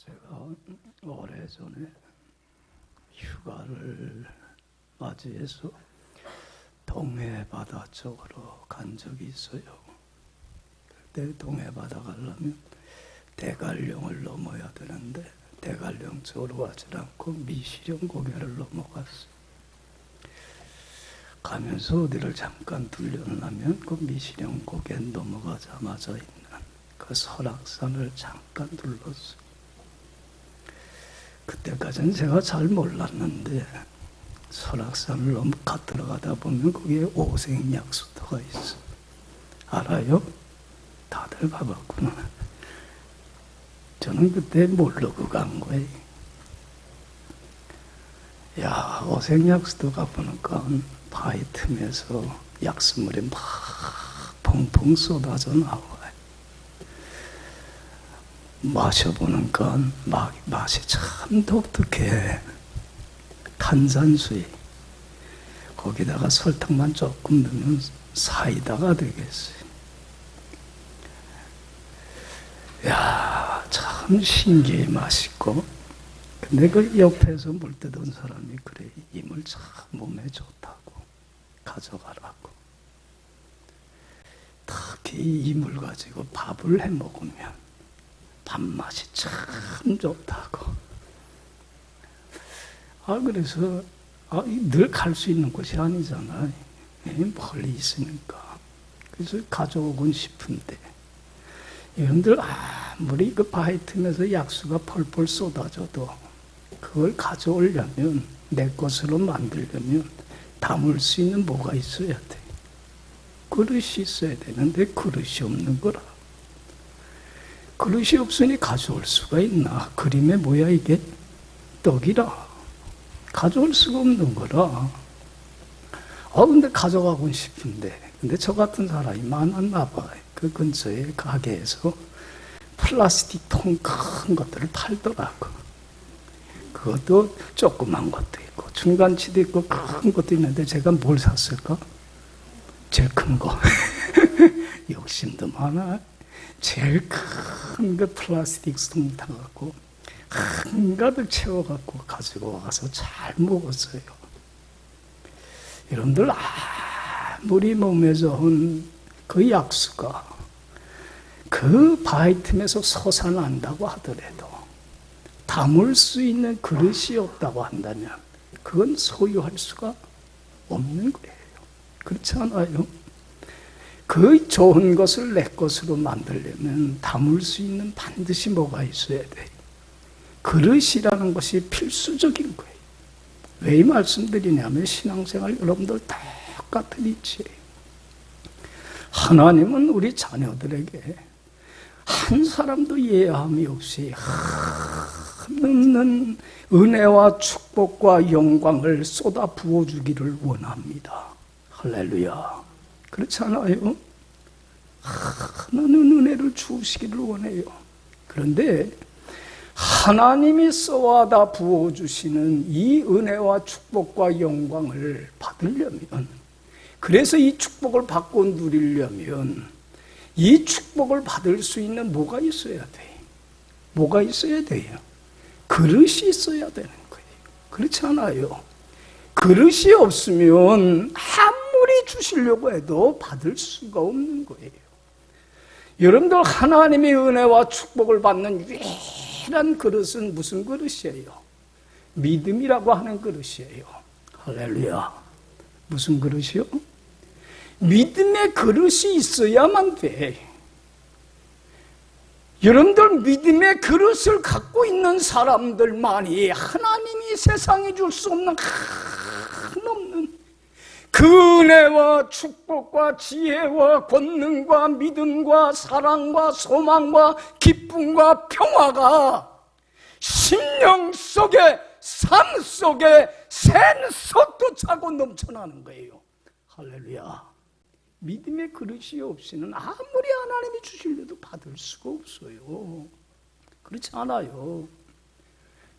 제가 오래전에 휴가를 맞이해서 동해 바다 쪽으로 간 적이 있어요. 그때 동해 바다 가려면 대관령을 넘어야 되는데 대관령 쪽으로 가지 않고 미시령 고개를 넘어갔어요. 가면서 어디를 잠깐 들려려면 그 미시령 고개 넘어가자마자 있는 그 설악산을 잠깐 둘렀어요. 그때까지는 제가 잘 몰랐는데 설악산을 들어가다 보면 거기에 오색약수터가 있어. 알아요? 다들 가봤구나. 저는 그때 모르고 간 거예요. 야, 오색약수터 가보니까 바위 틈에서 약수물이 막 펑펑 쏟아져 나와요. 마셔보니까 맛이 참 독특해. 탄산수에 거기다가 설탕만 조금 넣으면 사이다가 되겠어요. 야, 참 신기해 맛있고. 근데 그 옆에서 물 뜨던 사람이 그래, 이 물 참 몸에 좋다고 가져가라고. 특히 이 물 가지고 밥을 해 먹으면 밥맛이 참 좋다고. 그래서 늘 갈 수 있는 곳이 아니잖아요. 멀리 있으니까. 그래서 가져오곤 싶은데 여러분들 아무리 그 바위 틈에서 약수가 펄펄 쏟아져도 그걸 가져오려면 내 것으로 만들려면 담을 수 있는 뭐가 있어야 돼. 그릇이 있어야 되는데 그릇이 없는 거라. 그릇이 없으니 가져올 수가 있나? 그림의 뭐야 이게? 떡이라. 가져올 수가 없는 거라. 근데 가져가고 싶은데. 근데 저 같은 사람이 많았나 봐요. 그 근처에 가게에서 플라스틱 통 큰 것들을 팔더라고. 그것도 조그만 것도 있고 중간치도 있고 큰 것도 있는데 제가 뭘 샀을까? 제일 큰 거. 욕심도 많아. 제일 큰 그 플라스틱 통 타갖고 한가득 채워갖고 가지고 와서 잘 먹었어요. 여러분들 아무리 몸에 좋은 그 약수가 그 바위 틈에서 솟아난다고 하더라도 담을 수 있는 그릇이 없다고 한다면 그건 소유할 수가 없는 거예요. 그렇지 않아요? 그 좋은 것을 내 것으로 만들려면 담을 수 있는 반드시 뭐가 있어야 돼요. 그릇이라는 것이 필수적인 거예요. 왜 이 말씀드리냐면 신앙생활 여러분들 똑같은 이치예요. 하나님은 우리 자녀들에게 한 사람도 예함이 없이 한없는 은혜와 축복과 영광을 쏟아 부어주기를 원합니다. 할렐루야. 그렇지 않아요? 하나는 은혜를 주시기를 원해요. 그런데 하나님이 쏟아 부어주시는 이 은혜와 축복과 영광을 받으려면, 그래서 이 축복을 받고 누리려면 이 축복을 받을 수 있는 뭐가 있어야 돼요? 뭐가 있어야 돼요? 그릇이 있어야 되는 거예요. 그렇지 않아요? 그릇이 없으면 아무리 주시려고 해도 받을 수가 없는 거예요. 여러분들 하나님의 은혜와 축복을 받는 유일한 그릇은 무슨 그릇이에요? 믿음이라고 하는 그릇이에요. 할렐루야. 무슨 그릇이요? 믿음의 그릇이 있어야만 돼. 여러분들 믿음의 그릇을 갖고 있는 사람들만이 하나님이 세상에 줄 수 없는 한없는 그 은혜와 축복과 지혜와 권능과 믿음과 사랑과 소망과 기쁨과 평화가 심령 속에 삶 속에 샘솟도 차고 넘쳐나는 거예요. 할렐루야. 믿음의 그릇이 없이는 아무리 하나님이 주시려도 받을 수가 없어요. 그렇지 않아요.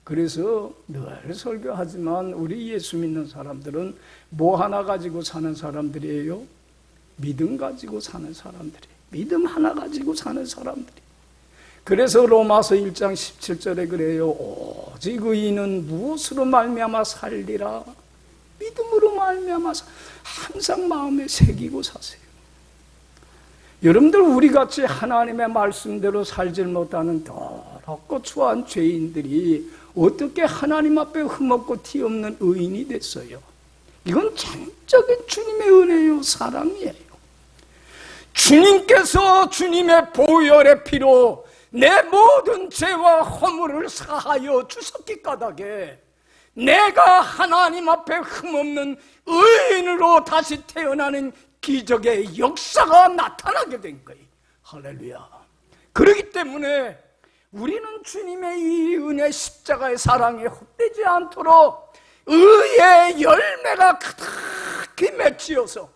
그래서 늘 설교하지만 우리 예수 믿는 사람들은 뭐 하나 가지고 사는 사람들이에요? 믿음 가지고 사는 사람들이에요. 믿음 하나 가지고 사는 사람들이. 그래서 로마서 1장 17절에 그래요. 오직 의인은 무엇으로 말미암아 살리라? 믿음으로 말미암아 항상 마음에 새기고 사세요. 여러분들, 우리같이 하나님의 말씀대로 살질 못하는 더럽고 추한 죄인들이 어떻게 하나님 앞에 흠없고 티없는 의인이 됐어요? 이건 전적인 주님의 은혜요, 사랑이에요. 주님께서 주님의 보혈의 피로 내 모든 죄와 허물을 사하여 주셨기 까닭에 내가 하나님 앞에 흠없는 의인으로 다시 태어나는 기적의 역사가 나타나게 된 거예요. 할렐루야. 그렇기 때문에 우리는 주님의 이 은혜 십자가의 사랑에 헛되지 않도록 의의 열매가 가득히 맺히어서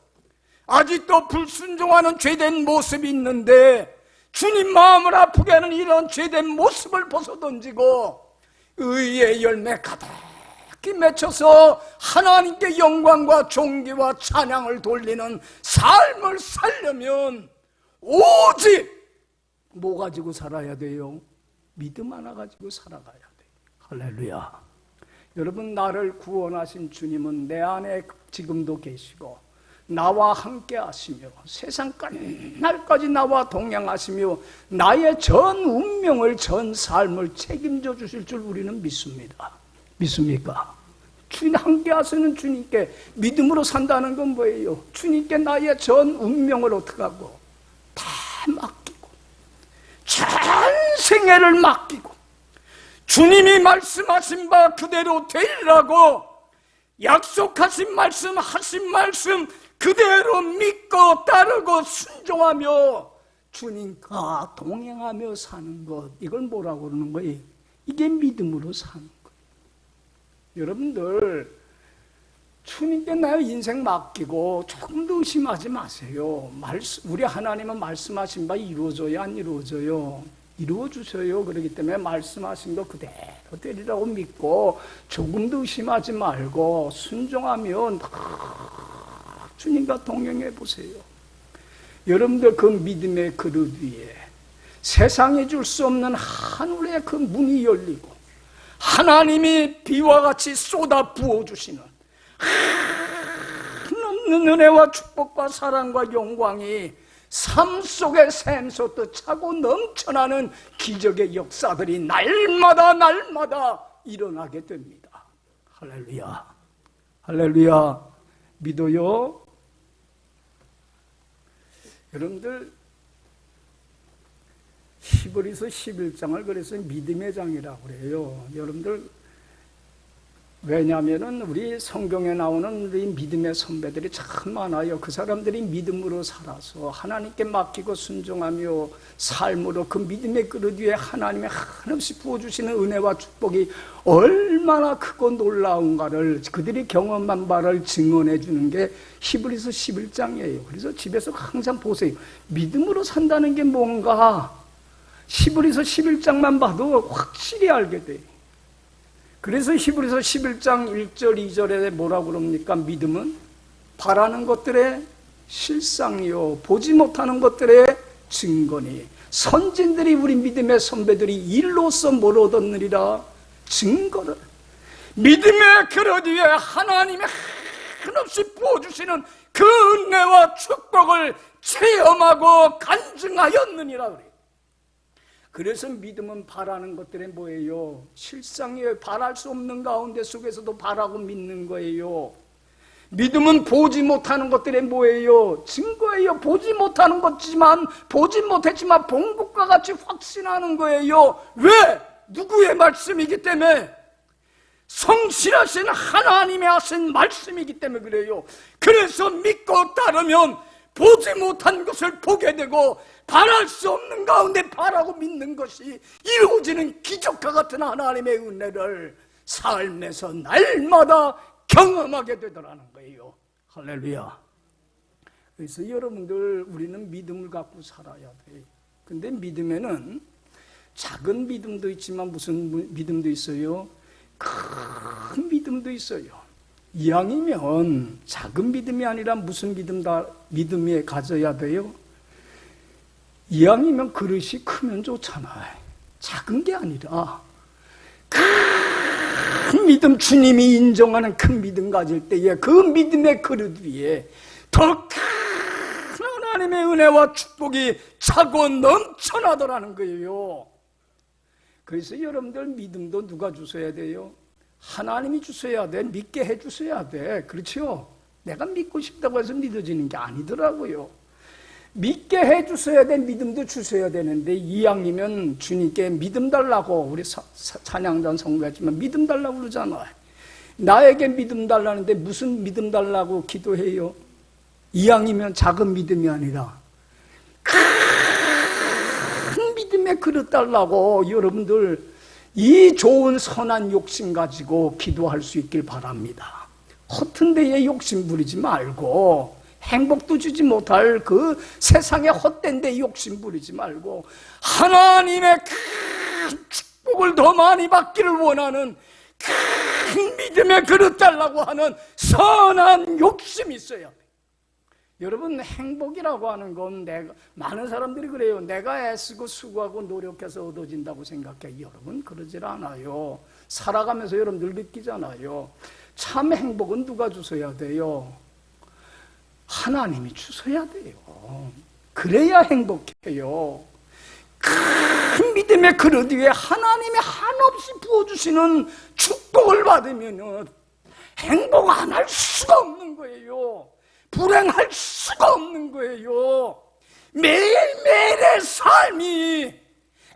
아직도 불순종하는 죄된 모습이 있는데 주님 마음을 아프게 하는 이런 죄된 모습을 벗어던지고 의의 열매 가득히 맺혀서 하나님께 영광과 존귀와 찬양을 돌리는 삶을 살려면 오직 뭐 가지고 살아야 돼요? 믿음 하나 가지고 살아가야 돼요. 할렐루야. 여러분, 나를 구원하신 주님은 내 안에 지금도 계시고 나와 함께 하시며 세상 끝날까지 나와 동행하시며 나의 전 운명을, 전 삶을 책임져 주실 줄 우리는 믿습니다. 믿습니까? 주님 함께 하시는 주님께 믿음으로 산다는 건 뭐예요? 주님께 나의 전 운명을 어떻게 하고 다 맡기고 전 생애를 맡기고 주님이 말씀하신 바 그대로 되리라고 약속하신 말씀, 하신 말씀 그대로 믿고 따르고 순종하며 주님과 동행하며 사는 것, 이걸 뭐라고 그러는 거예요? 이게 믿음으로 사는 거예요. 여러분들, 주님께 나의 인생 맡기고 조금도 의심하지 마세요. 우리 하나님은 말씀하신 바 이루어져요, 안 이루어져요? 이루어주셔요. 그렇기 때문에 말씀하신 거 그대로 되리라고 믿고 조금도 의심하지 말고 순종하면 주님과 동행해 보세요. 여러분들, 그 믿음의 그릇 위에 세상이 줄 수 없는 하늘의 그 문이 열리고 하나님이 비와 같이 쏟아 부어주시는 한없는 은혜와 축복과 사랑과 영광이 삶 속에 샘솟듯 차고 넘쳐나는 기적의 역사들이 날마다 일어나게 됩니다. 할렐루야. 할렐루야. 믿어요? 여러분들, 히브리서 11장을 그래서 믿음의 장이라고 그래요. 여러분들, 왜냐하면 우리 성경에 나오는 우리 믿음의 선배들이 참 많아요. 그 사람들이 믿음으로 살아서 하나님께 맡기고 순종하며 삶으로 그 믿음의 그릇 위에 하나님의 한없이 부어주시는 은혜와 축복이 얼마나 크고 놀라운가를 그들이 경험한 바를 증언해 주는 게 히브리서 11장이에요. 그래서 집에서 항상 보세요. 믿음으로 산다는 게 뭔가 히브리서 11장만 봐도 확실히 알게 돼요. 그래서 히브리서 11장 1절 2절에 뭐라고 그럽니까? 믿음은 바라는 것들의 실상이요 보지 못하는 것들의 증거니 선진들이 우리 믿음의 선배들이 일로써 뭘 얻었느니라? 증거를. 믿음의 그릇 위에 하나님이 한없이 부어주시는 그 은혜와 축복을 체험하고 간증하였느니라 그래요. 그래서 믿음은 바라는 것들이 뭐예요? 실상이에요. 바랄 수 없는 가운데 속에서도 바라고 믿는 거예요. 믿음은 보지 못하는 것들이 뭐예요? 증거예요. 보지 못하는 것이지만 보지 못했지만 본 것과 같이 확신하는 거예요. 왜? 누구의 말씀이기 때문에? 성실하신 하나님의 하신 말씀이기 때문에 그래요. 그래서 믿고 따르면 보지 못한 것을 보게 되고 바랄 수 없는 가운데 바라고 믿는 것이 이루어지는 기적과 같은 하나님의 은혜를 삶에서 날마다 경험하게 되더라는 거예요. 할렐루야. 그래서 여러분들, 우리는 믿음을 갖고 살아야 돼. 근데 믿음에는 작은 믿음도 있지만 무슨 믿음도 있어요? 큰 믿음도 있어요. 이왕이면 작은 믿음이 아니라 무슨 믿음이 가져야 돼요? 이왕이면 그릇이 크면 좋잖아요. 작은 게 아니라 큰 믿음, 주님이 인정하는 큰 믿음 가질 때에 그 믿음의 그릇 위에 더 큰 하나님의 은혜와 축복이 차고 넘쳐나더라는 거예요. 그래서 여러분들 믿음도 누가 주셔야 돼요? 하나님이 주셔야 돼. 믿게 해주셔야 돼. 그렇죠? 내가 믿고 싶다고 해서 믿어지는 게 아니더라고요. 믿게 해주셔야 돼. 믿음도 주셔야 되는데 이왕이면 주님께 믿음 달라고 우리 찬양단 성가했지만 믿음 달라고 그러잖아요. 나에게 믿음 달라는데 무슨 믿음 달라고 기도해요? 이왕이면 작은 믿음이 아니라 큰 믿음의 그릇 달라고 여러분들 이 좋은 선한 욕심 가지고 기도할 수 있길 바랍니다. 허튼 데에 욕심 부리지 말고 행복도 주지 못할 그 세상의 헛된 데 욕심 부리지 말고 하나님의 큰 축복을 더 많이 받기를 원하는 큰 믿음의 그릇 달라고 하는 선한 욕심이 있어야 돼요. 여러분, 행복이라고 하는 건 많은 사람들이 그래요. 내가 애쓰고 수고하고 노력해서 얻어진다고 생각해. 여러분, 그러질 않아요. 살아가면서 여러분들 느끼잖아요. 참 행복은 누가 주셔야 돼요? 하나님이 주셔야 돼요. 그래야 행복해요. 큰 믿음의 그릇 위에 하나님이 한없이 부어주시는 축복을 받으면 행복 안 할 수가 없는 거예요. 불행할 수가 없는 거예요. 매일매일의 삶이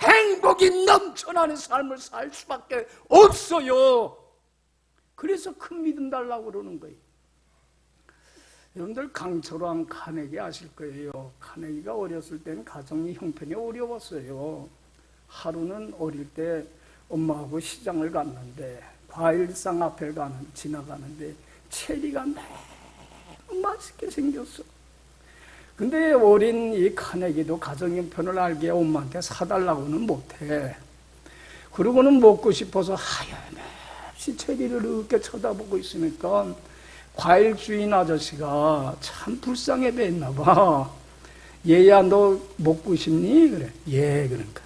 행복이 넘쳐나는 삶을 살 수밖에 없어요. 그래서 큰 믿음 달라고 그러는 거예요. 여러분들 강철왕 카네기 아실 거예요. 카네기가 어렸을 때는 가정이 형편이 어려웠어요. 하루는 어릴 때 엄마하고 시장을 갔는데 과일상 앞에 지나가는데 체리가 너무 맛있게 생겼어. 근데 어린 이 카네기도 가정 형편을 알기에 엄마한테 사달라고는 못해. 그러고는 먹고 싶어서 하염없이 체리를 이렇게 쳐다보고 있으니까 과일 주인 아저씨가 참 불쌍해 보였나 봐. 얘야, 너 먹고 싶니? 그래. 예, 그러니까.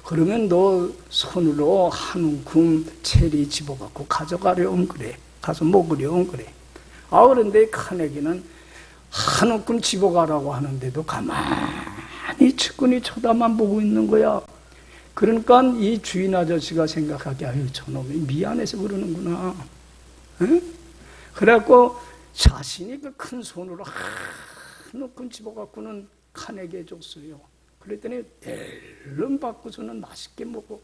그러면 너 손으로 한 움큼 체리 집어갖고 가져가려면 그래. 가서 먹으려면 그래. 그런데 카네기는 한 움큼 집어가라고 하는데도 가만히 측근히 쳐다만 보고 있는 거야. 그러니까 이 주인 아저씨가 생각하기에 아유, 저놈이 미안해서 그러는구나. 응? 그래갖고 자신이 그 큰 손으로 한 움큼 집어갖고는 카네기에 줬어요. 그랬더니 얼른 받고서는 맛있게 먹어.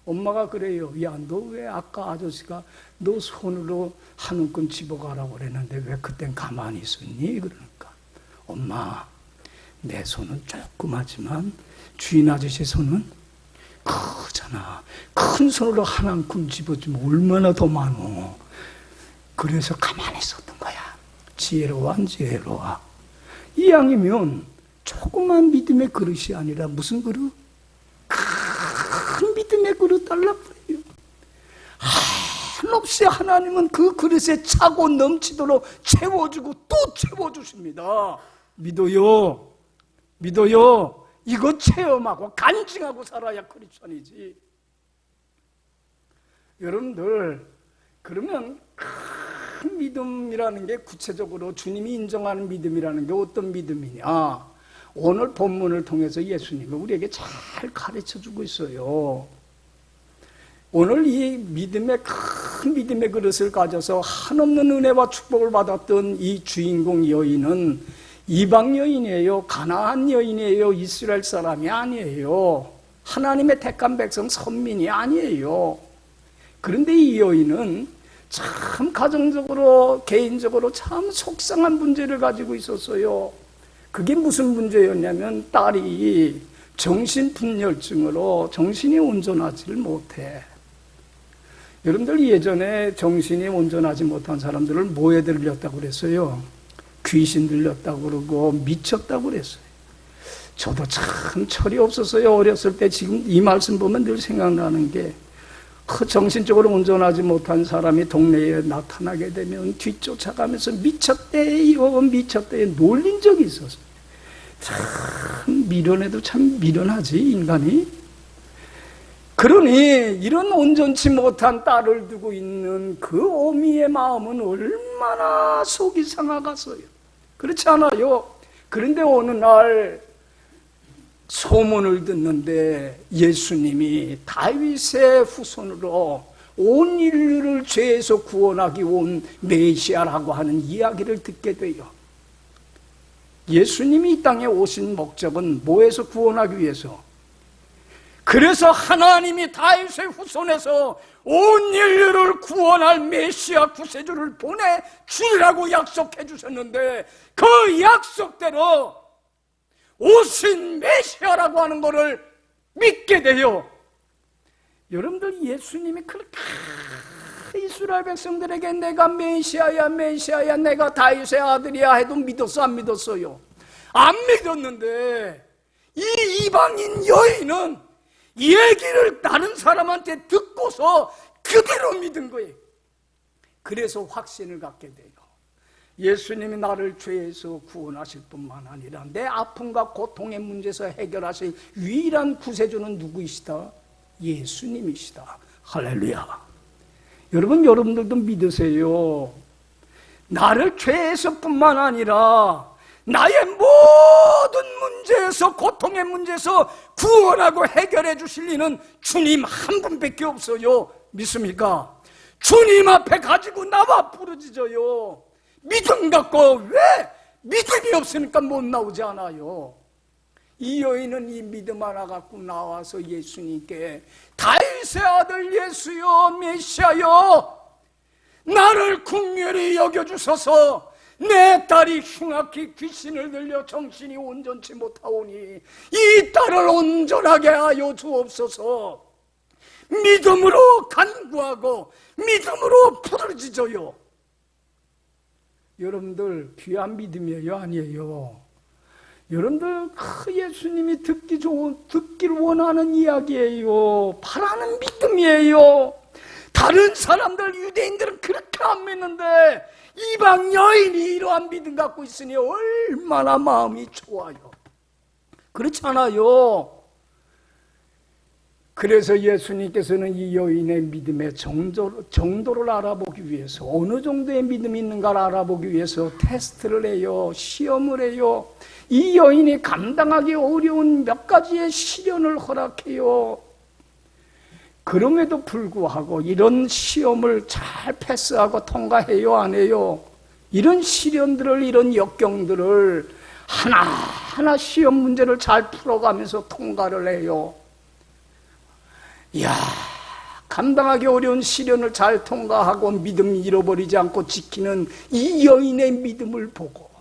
엄마가 그래요. 야, 너 왜 아까 아저씨가 너 손으로 한 움큼 집어가라고 그랬는데 왜 그땐 가만히 있었니? 그러니까 엄마, 내 손은 조그마지만 주인 아저씨 손은 크잖아. 큰 손으로 한 움큼 집어주면 얼마나 더 많어. 그래서 가만히 있었던 거야. 지혜로워, 지혜로워. 이왕이면 조그만 믿음의 그릇이 아니라 무슨 그릇? 큰 믿음의 그릇 달라고 그래요. 한없이 하나님은 그 그릇에 차고 넘치도록 채워주고 또 채워주십니다. 믿어요. 믿어요. 이거 체험하고 간증하고 살아야 크리스천이지. 여러분들, 그러면 큰 믿음이라는 게 구체적으로 주님이 인정하는 믿음이라는 게 어떤 믿음이냐? 오늘 본문을 통해서 예수님은 우리에게 잘 가르쳐주고 있어요. 오늘 이 큰 믿음의 그릇을 가져서 한없는 은혜와 축복을 받았던 이 주인공 여인은 이방 여인이에요. 가나안 여인이에요. 이스라엘 사람이 아니에요. 하나님의 택한 백성 선민이 아니에요. 그런데 이 여인은 참 가정적으로 개인적으로 참 속상한 문제를 가지고 있었어요. 그게 무슨 문제였냐면 딸이 정신분열증으로 정신이 온전하지를 못해. 여러분들 예전에 정신이 온전하지 못한 사람들을 뭐에 들렸다고 그랬어요? 귀신 들렸다고 그러고 미쳤다고 그랬어요. 저도 참 철이 없었어요. 어렸을 때. 지금 이 말씀 보면 늘 생각나는 게 정신적으로 온전하지 못한 사람이 동네에 나타나게 되면 뒤쫓아가면서 미쳤대요, 미쳤대요 놀린 적이 있었어요. 참 미련해도 참 미련하지 인간이. 그러니 이런 온전치 못한 딸을 두고 있는 그 어미의 마음은 얼마나 속이 상하겠어요. 그렇지 않아요? 그런데 어느 날 소문을 듣는데 예수님이 다윗의 후손으로 온 인류를 죄에서 구원하기 온 메시아라고 하는 이야기를 듣게 돼요. 예수님이 이 땅에 오신 목적은 뭐에서 구원하기 위해서? 그래서 하나님이 다윗의 후손에서 온 인류를 구원할 메시아 구세주를 보내주리라고 약속해 주셨는데, 그 약속대로 오신 메시아라고 하는 것을 믿게 돼요. 여러분들, 예수님이 그렇게 이스라엘 백성들에게 내가 메시아야 메시아야 내가 다윗의 아들이야 해도 믿었어 안 믿었어요? 안 믿었는데 이 이방인 여인은 이 얘기를 다른 사람한테 듣고서 그대로 믿은 거예요. 그래서 확신을 갖게 돼요. 예수님이 나를 죄에서 구원하실 뿐만 아니라 내 아픔과 고통의 문제에서 해결하실 유일한 구세주는 누구이시다? 예수님이시다. 할렐루야. 여러분, 여러분들도 믿으세요. 나를 죄에서 뿐만 아니라 나의 모든 문제에서, 고통의 문제에서 구원하고 해결해 주실 이는 주님 한 분밖에 없어요. 믿습니까? 주님 앞에 가지고 나와 부르짖어요. 믿음 갖고. 왜? 믿음이 없으니까 못 나오지 않아요. 이 여인은 이 믿음 하나 갖고 나와서 예수님께 다윗의 아들 예수여 메시아여 나를 긍휼히 여겨주소서. 내 딸이 흉악히 귀신을 들려 정신이 온전치 못하오니 이 딸을 온전하게 하여 주옵소서. 믿음으로 간구하고 믿음으로 부르짖어요. 여러분들, 귀한 믿음이에요 아니에요? 여러분들, 예수님이 듣기를 원하는 이야기예요. 바라는 믿음이에요. 다른 사람들, 유대인들은 그렇게 안 믿는데 이방 여인이 이러한 믿음 갖고 있으니 얼마나 마음이 좋아요. 그렇지 않아요? 그래서 예수님께서는 이 여인의 믿음의 정도를 알아보기 위해서, 어느 정도의 믿음이 있는가를 알아보기 위해서 테스트를 해요. 시험을 해요. 이 여인이 감당하기 어려운 몇 가지의 시련을 허락해요. 그럼에도 불구하고 이런 시험을 잘 패스하고 통과해요 안 해요? 이런 시련들을, 이런 역경들을 하나하나 시험 문제를 잘 풀어가면서 통과를 해요. 이야, 감당하기 어려운 시련을 잘 통과하고 믿음 잃어버리지 않고 지키는 이 여인의 믿음을 보고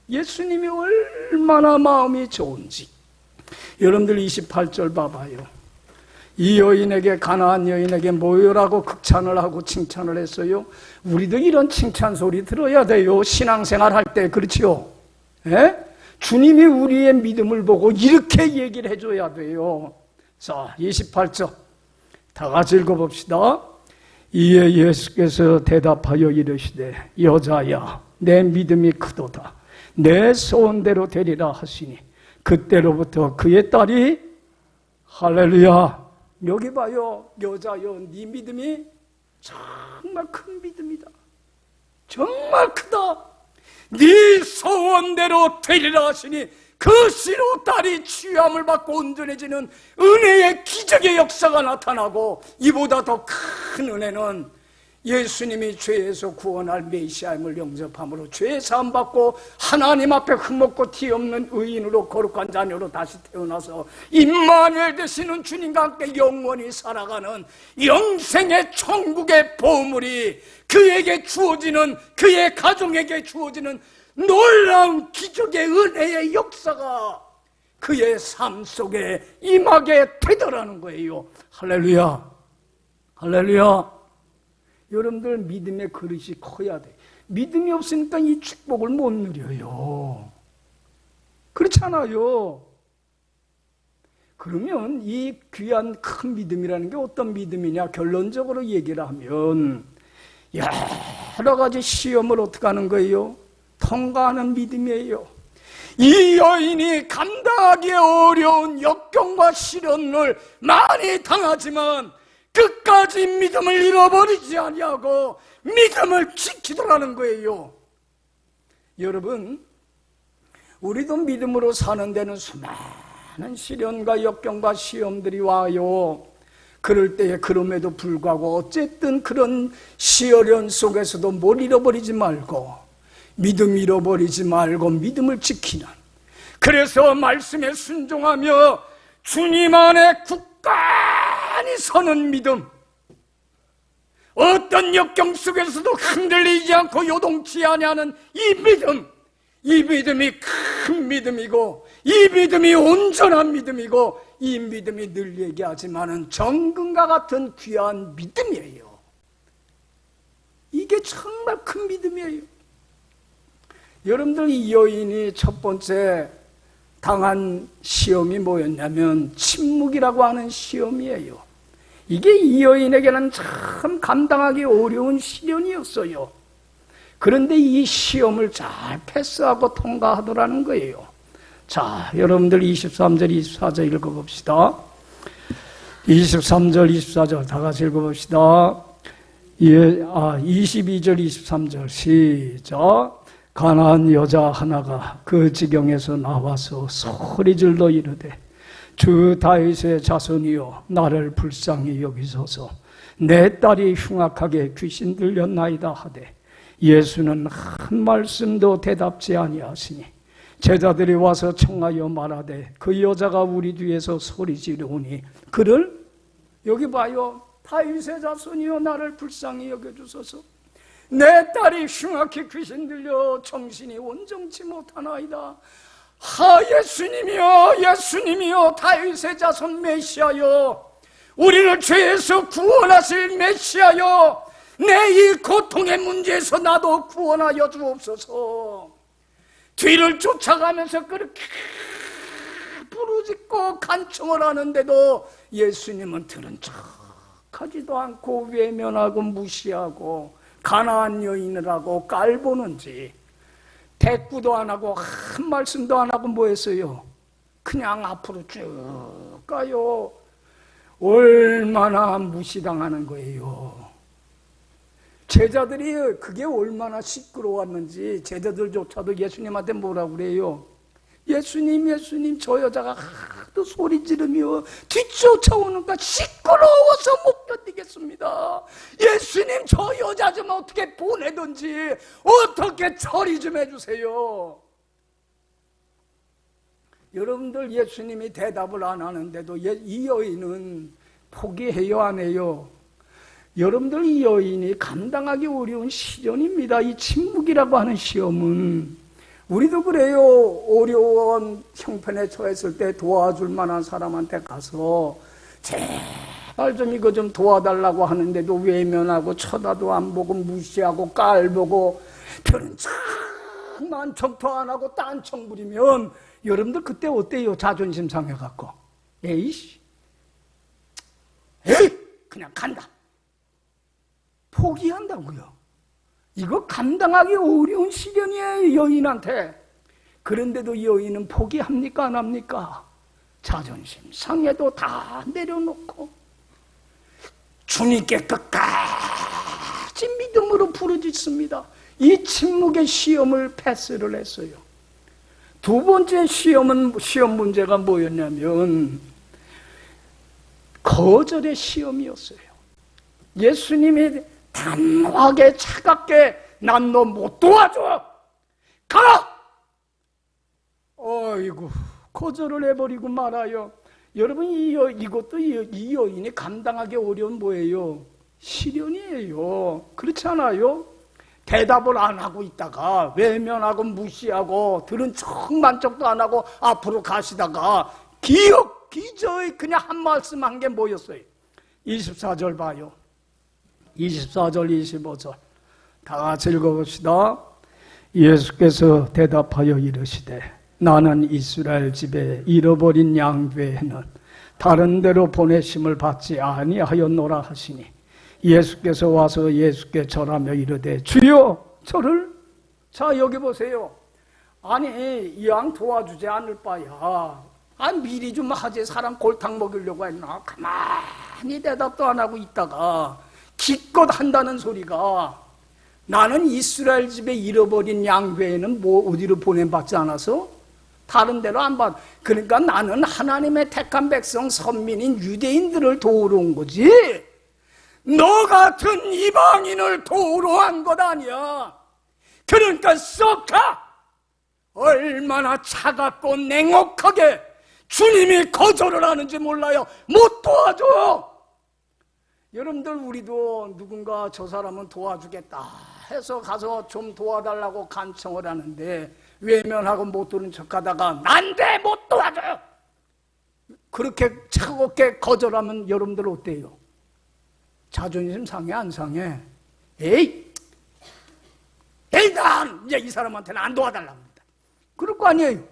예수님이 얼마나 마음이 좋은지. 여러분들 28절 봐봐요. 이 여인에게, 가나안 여인에게 모여라고 극찬을 하고 칭찬을 했어요. 우리도 이런 칭찬 소리 들어야 돼요. 신앙생활 할 때. 그렇지요? 예? 주님이 우리의 믿음을 보고 이렇게 얘기를 해줘야 돼요. 자, 28절 다 같이 읽어봅시다. 이에 예수께서 대답하여 이르시되 여자야 내 믿음이 크도다. 내 소원대로 되리라 하시니 그때로부터 그의 딸이, 할렐루야, 여기 봐요. 여자여, 네 믿음이 정말 큰 믿음이다. 정말 크다. 네 소원대로 되리라 하시니 그 씨로 딸이 취함을 받고 온전해지는 은혜의 기적의 역사가 나타나고, 이보다 더 큰 은혜는 예수님이 죄에서 구원할 메시아임을 영접함으로 죄 사함 받고 하나님 앞에 흠없고 티 없는 의인으로 거룩한 자녀로 다시 태어나서 임마누엘 되시는 주님과 함께 영원히 살아가는 영생의 천국의 보물이 그에게 주어지는, 그의 가정에게 주어지는 놀라운 기적의 은혜의 역사가 그의 삶 속에 임하게 되더라는 거예요. 할렐루야, 할렐루야. 여러분들, 믿음의 그릇이 커야 돼. 믿음이 없으니까 이 축복을 못 누려요. 그렇잖아요. 그러면 이 귀한 큰 믿음이라는 게 어떤 믿음이냐? 결론적으로 얘기를 하면 여러 가지 시험을 어떻게 하는 거예요? 통과하는 믿음이에요. 이 여인이 감당하기 어려운 역경과 시련을 많이 당하지만 끝까지 믿음을 잃어버리지 아니하고 믿음을 지키더라는 거예요. 여러분, 우리도 믿음으로 사는 데는 수많은 시련과 역경과 시험들이 와요. 그럴 때에 그럼에도 불구하고 어쨌든 그런 시련 속에서도 뭘 잃어버리지 말고, 믿음 잃어버리지 말고 믿음을 지키는, 그래서 말씀에 순종하며 주님 안에 굳건히 서는 믿음, 어떤 역경 속에서도 흔들리지 않고 요동치 아니하는 이 믿음, 이 믿음이 큰 믿음이고, 이 믿음이 온전한 믿음이고, 이 믿음이 늘 얘기하지만은 정금과 같은 귀한 믿음이에요. 이게 정말 큰 믿음이에요. 여러분들, 이 여인이 첫 번째 당한 시험이 뭐였냐면 침묵이라고 하는 시험이에요. 이게 이 여인에게는 참 감당하기 어려운 시련이었어요. 그런데 이 시험을 잘 패스하고 통과하더라는 거예요. 자, 여러분들 23절, 24절 읽어봅시다. 23절, 24절 다 같이 읽어봅시다. 22절, 23절 시작. 가난한 여자 하나가 그 지경에서 나와서 소리질러 이르되, 주 다윗의 자손이여 나를 불쌍히 여기소서. 내 딸이 흉악하게 귀신 들렸나이다 하되, 예수는 한 말씀도 대답지 아니하시니 제자들이 와서 청하여 말하되, 그 여자가 우리 뒤에서 소리 지르오니 그를, 여기 봐요, 다윗의 자손이여 나를 불쌍히 여겨주소서. 내 딸이 흉악히 귀신 들려 정신이 온전치 못하나이다. 하, 예수님이여, 예수님이여, 다윗의 자손 메시아여, 우리를 죄에서 구원하실 메시아여, 내 이 고통의 문제에서 나도 구원하여 주옵소서. 뒤를 쫓아가면서 그렇게 부르짖고 간청을 하는데도 예수님은 들은 척하지도 않고 외면하고 무시하고 가난한 여인을 하고 깔보는지 대꾸도 안 하고 한 말씀도 안 하고 뭐 했어요? 그냥 앞으로 쭉 가요. 얼마나 무시당하는 거예요. 제자들이 그게 얼마나 시끄러웠는지 제자들조차도 예수님한테 뭐라고 그래요? 예수님, 예수님, 저 여자가 하도 소리 지르며 뒤쫓아오는가 시끄러워서 못 견디겠습니다. 예수님, 저 여자 좀 어떻게 보내든지 어떻게 처리 좀 해주세요. 여러분들, 예수님이 대답을 안 하는데도 이 여인은 포기해요, 안 해요? 여러분들, 이 여인이 감당하기 어려운 시련입니다. 이 침묵이라고 하는 시험은. 우리도 그래요. 어려운 형편에 처했을 때 도와줄 만한 사람한테 가서 제발 좀 이거 좀 도와달라고 하는데도 외면하고 쳐다도 안 보고 무시하고 깔보고 별은 참만 척도 안 하고 딴청 부리면 여러분들 그때 어때요? 자존심 상해갖고 에이씨, 에이, 그냥 간다, 포기한다고요. 이거 감당하기 어려운 시련이에요, 여인한테. 그런데도 여인은 포기합니까, 안 합니까? 자존심 상해도 다 내려놓고 주님께 끝까지 믿음으로 부르짖습니다. 이 침묵의 시험을 패스를 했어요. 두 번째 시험 문제가 뭐였냐면 거절의 시험이었어요. 예수님이 단호하게 차갑게 난 너 못 도와줘, 가! 어이구, 거절을 해버리고 말아요. 여러분, 이것도 이 여인이 감당하기 어려운 뭐예요? 시련이에요. 그렇지 않아요? 대답을 안 하고 있다가 외면하고 무시하고 들은 척만 척도 안 하고 앞으로 가시다가 기저에 그냥 한 말씀 한 게 뭐였어요? 24절 봐요. 24절, 25절 다 같이 읽어봅시다. 예수께서 대답하여 이르시되, 나는 이스라엘 집에 잃어버린 양 외에는 다른 데로 보내심을 받지 아니하였노라 하시니, 예수께서 와서 예수께 절하며 이르되, 주여 저를, 자 여기 보세요, 아니 이왕 도와주지 않을 바야 미리 좀 하지. 사람 골탕 먹이려고 했나? 가만히 대답도 안 하고 있다가 기껏 한다는 소리가, 나는 이스라엘 집에 잃어버린 양 외에는 뭐 어디로 보내받지 않아서 다른 데로 안 받. 그러니까 나는 하나님의 택한 백성 선민인 유대인들을 도우러 온 거지, 너 같은 이방인을 도우러 한 것 아니야. 그러니까 썩 가. 얼마나 차갑고 냉혹하게 주님이 거절을 하는지 몰라요. 못 도와줘. 여러분들, 우리도 누군가 저 사람은 도와주겠다 해서 가서 좀 도와달라고 간청을 하는데 외면하고 못 도는 척하다가 난데 못 도와줘요, 그렇게 차갑게 거절하면 여러분들 어때요? 자존심 상해 안 상해? 에이 난 이제 이 사람한테는 안 도와달라고 합니다. 그럴 거 아니에요.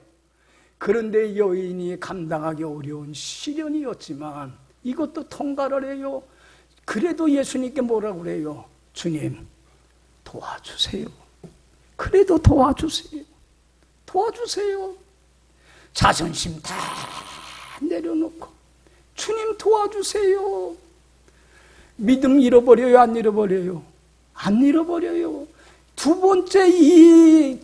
그런데 여인이 감당하기 어려운 시련이었지만 이것도 통과를 해요. 그래도 예수님께 뭐라고 그래요? 주님 도와주세요. 그래도 도와주세요. 도와주세요. 자존심 다 내려놓고 주님 도와주세요. 믿음 잃어버려요? 안 잃어버려요? 안 잃어버려요. 두 번째 이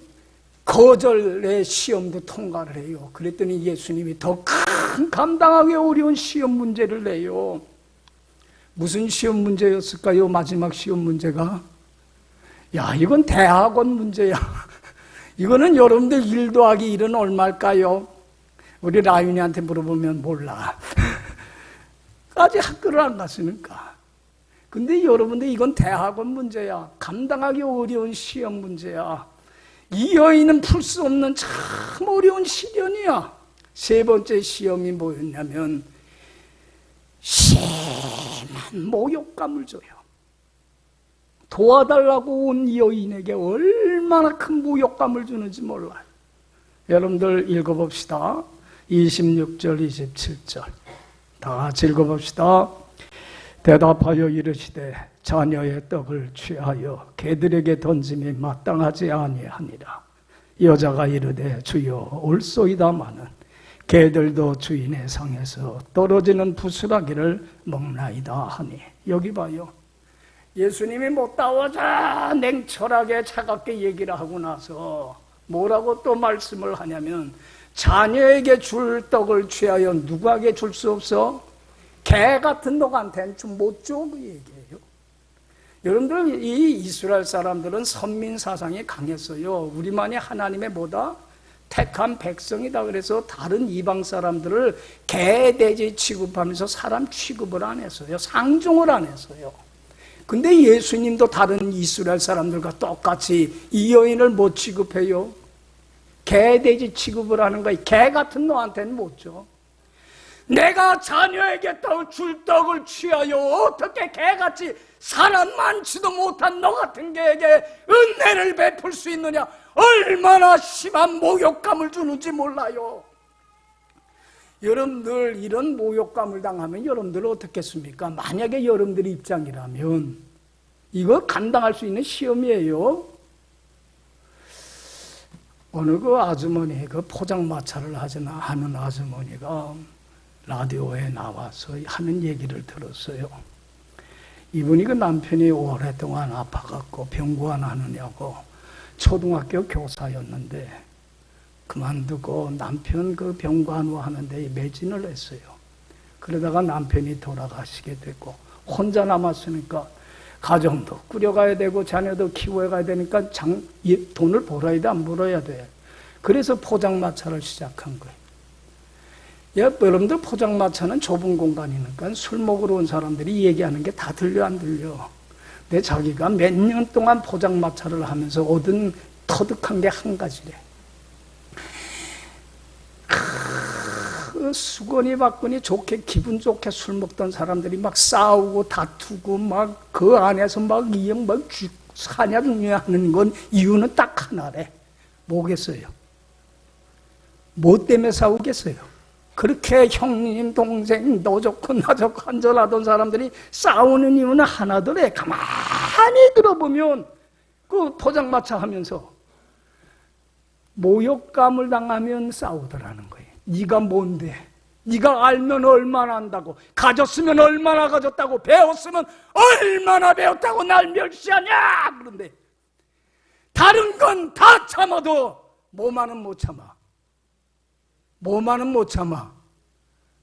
거절의 시험도 통과를 해요. 그랬더니 예수님이 더 큰 감당하기 어려운 시험 문제를 내요. 무슨 시험 문제였을까요? 마지막 시험 문제가, 야 이건 대학원 문제야. 이거는 여러분들 1 더하기 1은 얼마일까요? 우리 라윤이한테 물어보면 몰라. 아직 학교를 안 갔으니까. 근데 여러분들 이건 대학원 문제야. 감당하기 어려운 시험 문제야. 이 여인은 풀 수 없는 참 어려운 시련이야. 세 번째 시험이 뭐였냐면 심한 모욕감을 줘요. 도와달라고 온 이 여인에게 얼마나 큰 모욕감을 주는지 몰라요. 여러분들 읽어봅시다. 26절 27절 다 같이 읽어봅시다. 대답하여 이르시되 자녀의 떡을 취하여 개들에게 던짐이 마땅하지 아니하니라. 여자가 이르되 주여 올소이다마는 개들도 주인의 상에서 떨어지는 부스라기를 먹나이다 하니. 여기 봐요. 예수님이 못 따오자 냉철하게 차갑게 얘기를 하고 나서 뭐라고 또 말씀을 하냐면 자녀에게 줄 떡을 취하여 누구에게 줄 수 없어? 개 같은 놈한테는 좀 못 줘, 그 얘기예요. 여러분들, 이 이스라엘 사람들은 선민 사상이 강했어요. 우리만이 하나님의 뭐다? 택한 백성이다. 그래서 다른 이방 사람들을 개, 돼지 취급하면서 사람 취급을 안 했어요. 상종을 안 했어요. 근데 예수님도 다른 이스라엘 사람들과 똑같이 이 여인을 못 취급해요. 개, 돼지 취급을 하는 거예요. 개 같은 너한테는 못 줘. 내가 자녀에게 줄 떡을 취하여 어떻게 개같이 사람 많지도 못한 너 같은 개에게 은혜를 베풀 수 있느냐. 얼마나 심한 모욕감을 주는지 몰라요. 여러분들 이런 모욕감을 당하면 여러분들 어떻겠습니까? 만약에 여러분들 입장이라면 이거 감당할 수 있는 시험이에요. 어느 그 아주머니, 그 포장마차를 하는 아주머니가 라디오에 나와서 하는 얘기를 들었어요. 이분이 그 남편이 오랫동안 아파갖고 병구안 하느냐고 초등학교 교사였는데 그만두고 남편 그 병간호 하는데 매진을 했어요. 그러다가 남편이 돌아가시게 되고 혼자 남았으니까 가정도 꾸려가야 되고 자녀도 키워가야 되니까 돈을 벌어야 돼, 안 벌어야 돼. 그래서 포장마차를 시작한 거예요. 여러분들 포장마차는 좁은 공간이니까 술 먹으러 온 사람들이 얘기하는 게 다 들려 안 들려. 근데 자기가 몇 년 동안 포장마차를 하면서 얻은 터득한 게 한 가지래. 그 수건이 박건이 좋게 기분 좋게 술 먹던 사람들이 막 싸우고 다투고 막 그 안에서 막 이형 막 사냐 죽냐 하는 건 이유는 딱 하나래. 뭐겠어요? 뭐 때문에 싸우겠어요? 그렇게 형님 동생 너 좋고 나 좋고 한절하던 사람들이 싸우는 이유는 하나더래. 가만히 들어보면 그 포장마차 하면서 모욕감을 당하면 싸우더라는 거예요. 네가 뭔데? 네가 알면 얼마나 안다고, 가졌으면 얼마나 가졌다고, 배웠으면 얼마나 배웠다고 날 멸시하냐. 그런데 다른 건 다 참아도 뭐만은 못 참아. 뭐만은 못 참아.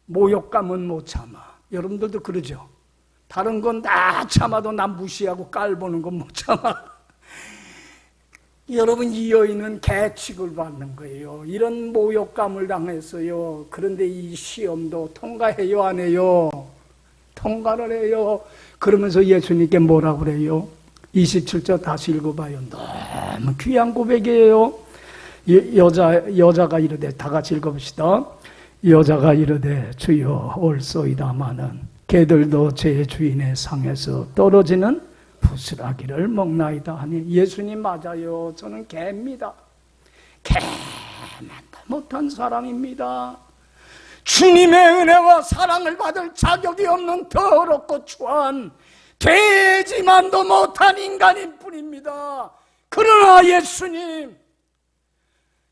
모욕감은 못 참아. 여러분들도 그러죠? 다른 건 다 참아도 남 무시하고 깔보는 건 못 참아. 여러분, 이 여인은 개취급을 받는 거예요. 이런 모욕감을 당했어요. 그런데 이 시험도 통과해요, 안 해요? 통과를 해요. 그러면서 예수님께 뭐라고 그래요? 27절 다시 읽어봐요. 너무 귀한 고백이에요. 여자가 이르되, 다 같이 읽어봅시다. 여자가 이르되 주여 올소이다마는 개들도 제 주인의 상에서 떨어지는 부스라기를 먹나이다 하니, 예수님 맞아요. 저는 개입니다. 개만도 못한 사람입니다. 주님의 은혜와 사랑을 받을 자격이 없는 더럽고 추한 돼지만도 못한 인간일 뿐입니다. 그러나 예수님,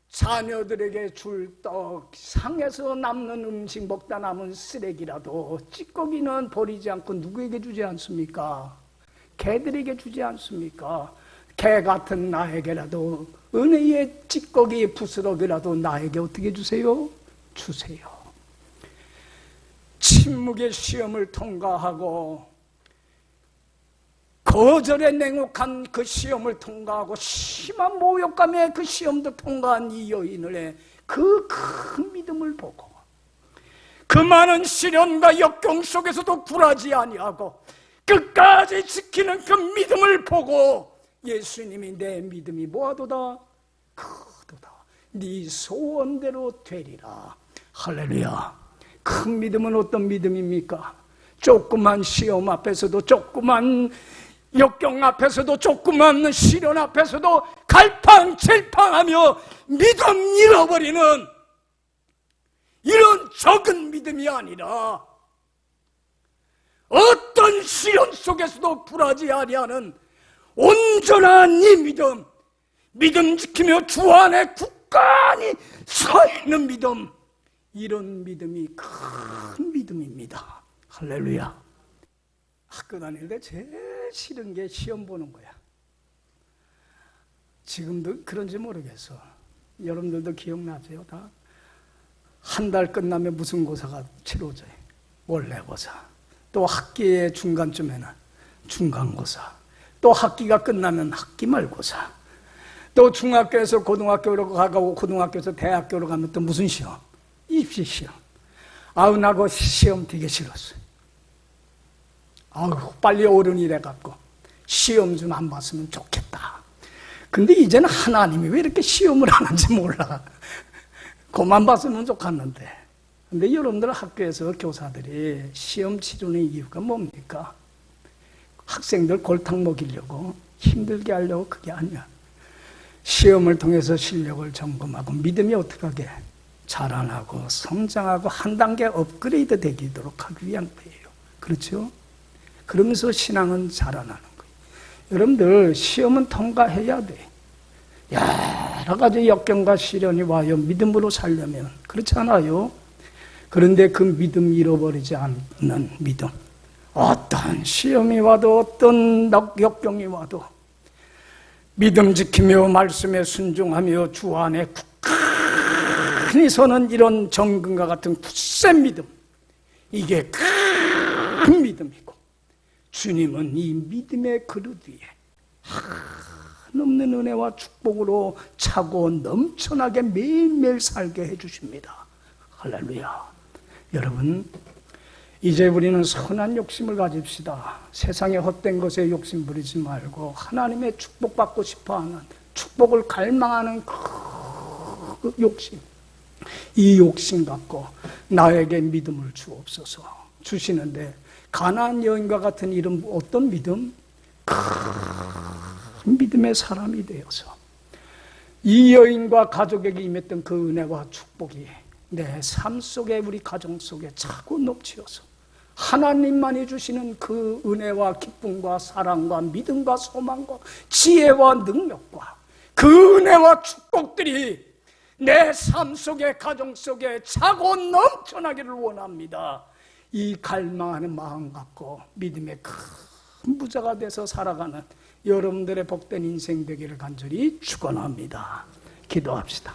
자녀들에게 줄 떡, 상에서 남는 음식 먹다 남은 쓰레기라도 찌꺼기는 버리지 않고 누구에게 주지 않습니까? 개들에게 주지 않습니까? 개 같은 나에게라도 은혜의 찌꺼기 부스러기라도 나에게 어떻게 주세요? 주세요. 침묵의 시험을 통과하고 거절의 냉혹한 그 시험을 통과하고 심한 모욕감의 그 시험도 통과한 이 여인의 그 큰 믿음을 보고, 그 많은 시련과 역경 속에서도 굴하지 아니하고 끝까지 지키는 그 믿음을 보고 예수님이 내 믿음이 뭐하도다? 크도다. 네 소원대로 되리라. 할렐루야. 큰 믿음은 어떤 믿음입니까? 조그만 시험 앞에서도, 조그만 역경 앞에서도, 조그만 시련 앞에서도 갈팡질팡하며 믿음 잃어버리는 이런 적은 믿음이 아니라, 어떤 시련 속에서도 굴하지 아니하는 온전한 이 믿음, 믿음 지키며 주 안에 굳건히 서 있는 믿음, 이런 믿음이 큰 믿음입니다. 할렐루야. 학교 다닐 때 제일 싫은 게 시험 보는 거야. 지금도 그런지 모르겠어. 여러분들도 기억나세요? 다 한 달 끝나면 무슨 고사가 치러져요? 원래고사. 또 학기의 중간쯤에는 중간고사. 또 학기가 끝나면 학기말고사. 또 중학교에서 고등학교로 가고 고등학교에서 대학교로 가면 또 무슨 시험? 입시시험. 아우, 나 그 시험 되게 싫었어요. 아우, 빨리 어른이 돼갖고 시험 좀 안 봤으면 좋겠다. 근데 이제는 하나님이 왜 이렇게 시험을 하는지 몰라. 그만 봤으면 좋겠는데. 근데 여러분들 학교에서 교사들이 시험 치르는 이유가 뭡니까? 학생들 골탕 먹이려고, 힘들게 하려고 그게 아니야. 시험을 통해서 실력을 점검하고 믿음이 어떻게 하게? 자라나고 성장하고 한 단계 업그레이드 되도록 하기 위한 거예요. 그렇죠? 그러면서 신앙은 자라나는 거예요. 여러분들 시험은 통과해야 돼. 여러 가지 역경과 시련이 와요. 믿음으로 살려면. 그렇지 않아요? 그런데 그 믿음 잃어버리지 않는 믿음. 어떤 시험이 와도 어떤 역경이 와도 믿음 지키며 말씀에 순종하며 주 안에 굳건히 서는 이런 정금과 같은 굳센 믿음. 이게 큰 믿음이고, 주님은 이 믿음의 그릇 위에 한없는 은혜와 축복으로 차고 넘쳐나게 매일매일 살게 해주십니다. 할렐루야. 여러분, 이제 우리는 선한 욕심을 가집시다. 세상의 헛된 것에 욕심 부리지 말고 하나님의 축복받고 싶어하는, 축복을 갈망하는 그 욕심, 이 욕심 갖고 나에게 믿음을 주옵소서. 주시는데 가나안 여인과 같은 이런 어떤 믿음? 큰 믿음의 사람이 되어서 이 여인과 가족에게 임했던 그 은혜와 축복이 내 삶 속에, 우리 가정 속에 차고 넘치어서 하나님만이 주시는 그 은혜와 기쁨과 사랑과 믿음과 소망과 지혜와 능력과 그 은혜와 축복들이 내 삶 속에, 가정 속에 차고 넘쳐나기를 원합니다. 이 갈망하는 마음 갖고 믿음의 큰 부자가 돼서 살아가는 여러분들의 복된 인생 되기를 간절히 축원합니다. 기도합시다.